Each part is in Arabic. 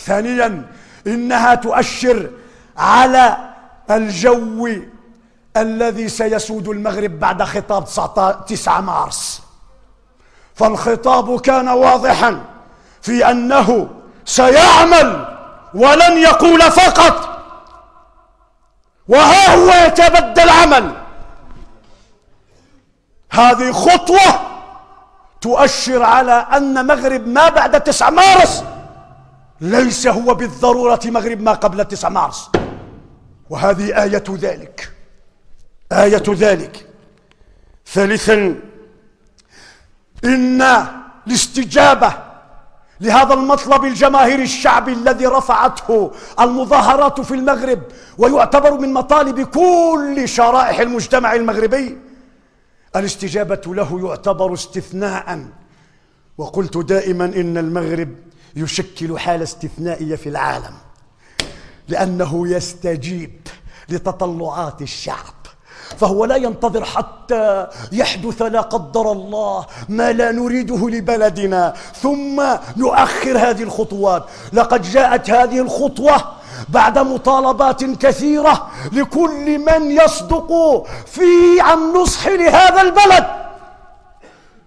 ثانيا إنها تؤشر على الجو الذي سيسود المغرب بعد خطاب 9 مارس. فالخطاب كان واضحا في أنه سيعمل ولن يقول فقط، وها هو يتبدى العمل. هذه خطوة تؤشر على أن مغرب ما بعد 9 مارس ليس هو بالضرورة مغرب ما قبل 9 مارس، وهذه آية ذلك، آية ذلك. ثالثا إن الاستجابة لهذا المطلب الجماهيري الشعبي الذي رفعته المظاهرات في المغرب، ويعتبر من مطالب كل شرائح المجتمع المغربي، الاستجابة له يعتبر استثناء. وقلت دائما إن المغرب يشكل حالة استثنائية في العالم، لأنه يستجيب لتطلعات الشعب، فهو لا ينتظر حتى يحدث لا قدر الله ما لا نريده لبلدنا ثم نؤخر هذه الخطوات. لقد جاءت هذه الخطوة بعد مطالبات كثيرة لكل من يصدق في النصح لهذا البلد،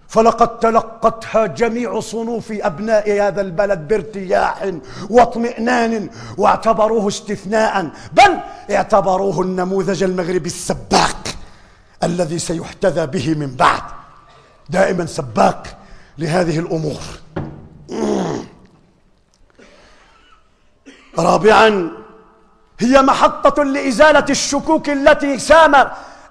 فلقد تلقتها جميع صنوف أبناء هذا البلد بارتياح واطمئنان، واعتبروه استثناء، بل اعتبروه النموذج المغربي السباق الذي سيحتذى به من بعد، دائما سباق لهذه الأمور. رابعا هي محطة لإزالة الشكوك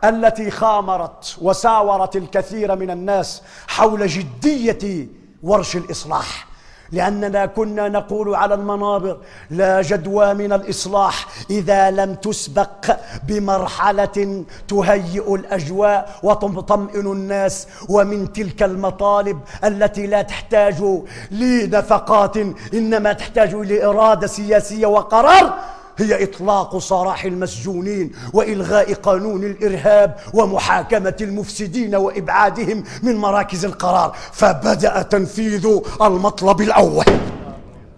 التي خامرت وساورت الكثير من الناس حول جدية ورش الإصلاح، لأننا كنا نقول على المنابر لا جدوى من الإصلاح إذا لم تسبق بمرحلة تهيئ الأجواء وتطمئن الناس، ومن تلك المطالب التي لا تحتاج لنفقات إنما تحتاج لإرادة سياسية وقرار هي إطلاق سراح المسجونين وإلغاء قانون الإرهاب ومحاكمة المفسدين وإبعادهم من مراكز القرار. فبدأ تنفيذ المطلب الأول،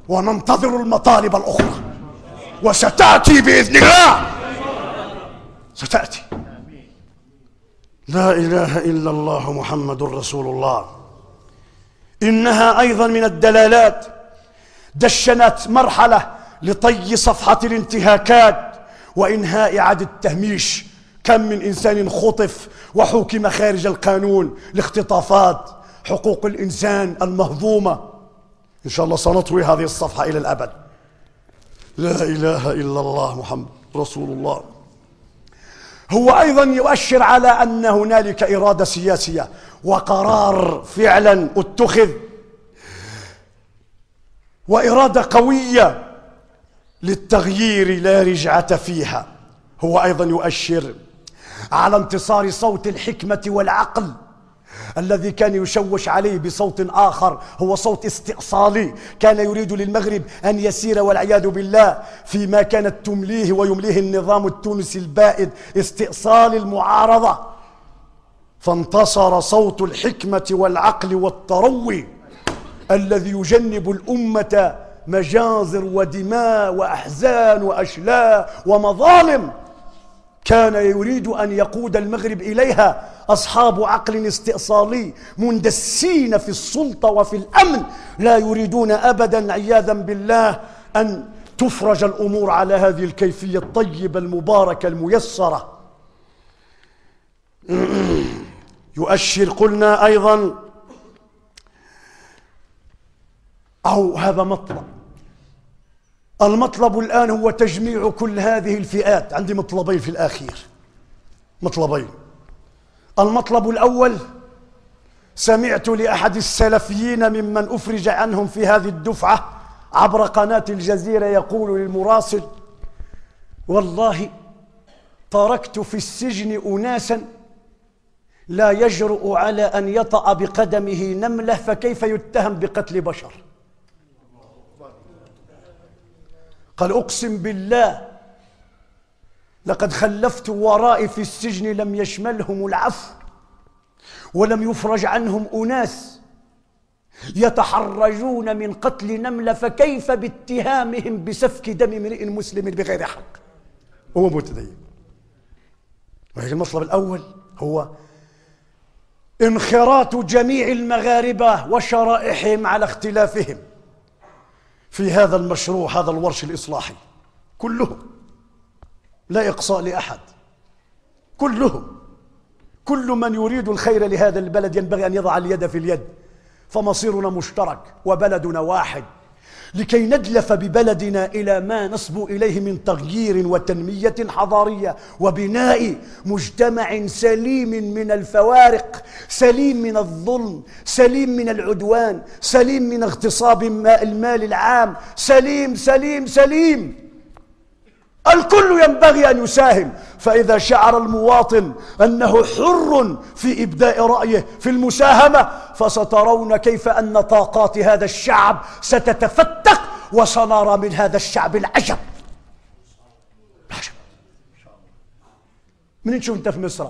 وننتظر المطالب الأخرى، وستأتي بإذن الله، ستأتي. لا إله إلا الله محمد رسول الله. إنها أيضا من الدلالات دشنت مرحلة لطي صفحة الانتهاكات وإنهاء عاد التهميش. كم من إنسان خطف وحكم خارج القانون لاختطافات حقوق الإنسان المهضومة. إن شاء الله سنطوي هذه الصفحة إلى الأبد. لا إله إلا الله محمد رسول الله. هو أيضا يؤشر على أن هنالك إرادة سياسية وقرار فعلا اتخذ، وإرادة قوية للتغيير لا رجعة فيها. هو أيضا يؤشر على انتصار صوت الحكمة والعقل الذي كان يشوش عليه بصوت آخر، هو صوت استئصالي كان يريد للمغرب أن يسير والعياذ بالله فيما كانت تمليه ويمليه النظام التونسي البائد، استئصال المعارضة. فانتصر صوت الحكمة والعقل والتروي الذي يجنب الأمة مجازر ودماء وأحزان وأشلاء ومظالم كان يريد أن يقود المغرب إليها أصحاب عقل استئصالي مندسين في السلطة وفي الأمن، لا يريدون أبدا عياذا بالله أن تفرج الأمور على هذه الكيفية الطيبة المباركة الميسرة. يؤشر قلنا أيضا، أو هذا مطلب. المطلب الآن هو تجميع كل هذه الفئات. عندي مطلبين في الأخير، مطلبين. المطلب الأول، سمعت لأحد السلفيين ممن أفرج عنهم في هذه الدفعة عبر قناة الجزيرة يقول للمراسل: والله تركت في السجن أناسا لا يجرؤ على أن يطأ بقدمه نملة، فكيف يتهم بقتل بشر؟ قال: أقسم بالله لقد خلفت ورائي في السجن لم يشملهم العفو ولم يفرج عنهم أناس يتحرجون من قتل نملة، فكيف باتهامهم بسفك دم امرئ مسلم بغير حق وهو متدين؟ وهي المطلب الأول هو انخراط جميع المغاربة وشرائحهم على اختلافهم في هذا المشروع، هذا الورش الإصلاحي، كلهم لا إقصاء لأحد، كلهم، كل من يريد الخير لهذا البلد ينبغي أن يضع اليد في اليد، فمصيرنا مشترك وبلدنا واحد، لكي ندلف ببلدنا إلى ما نصبو إليه من تغيير وتنمية حضارية وبناء مجتمع سليم من الفوارق، سليم من الظلم، سليم من العدوان، سليم من اغتصاب المال العام، سليم سليم سليم. الكل ينبغي أن يساهم، فإذا شعر المواطن أنه حر في إبداء رأيه في المساهمة، فسترون كيف أن طاقات هذا الشعب ستتفتق، وسنرى من هذا الشعب العجب. منين شو أنت في مصر؟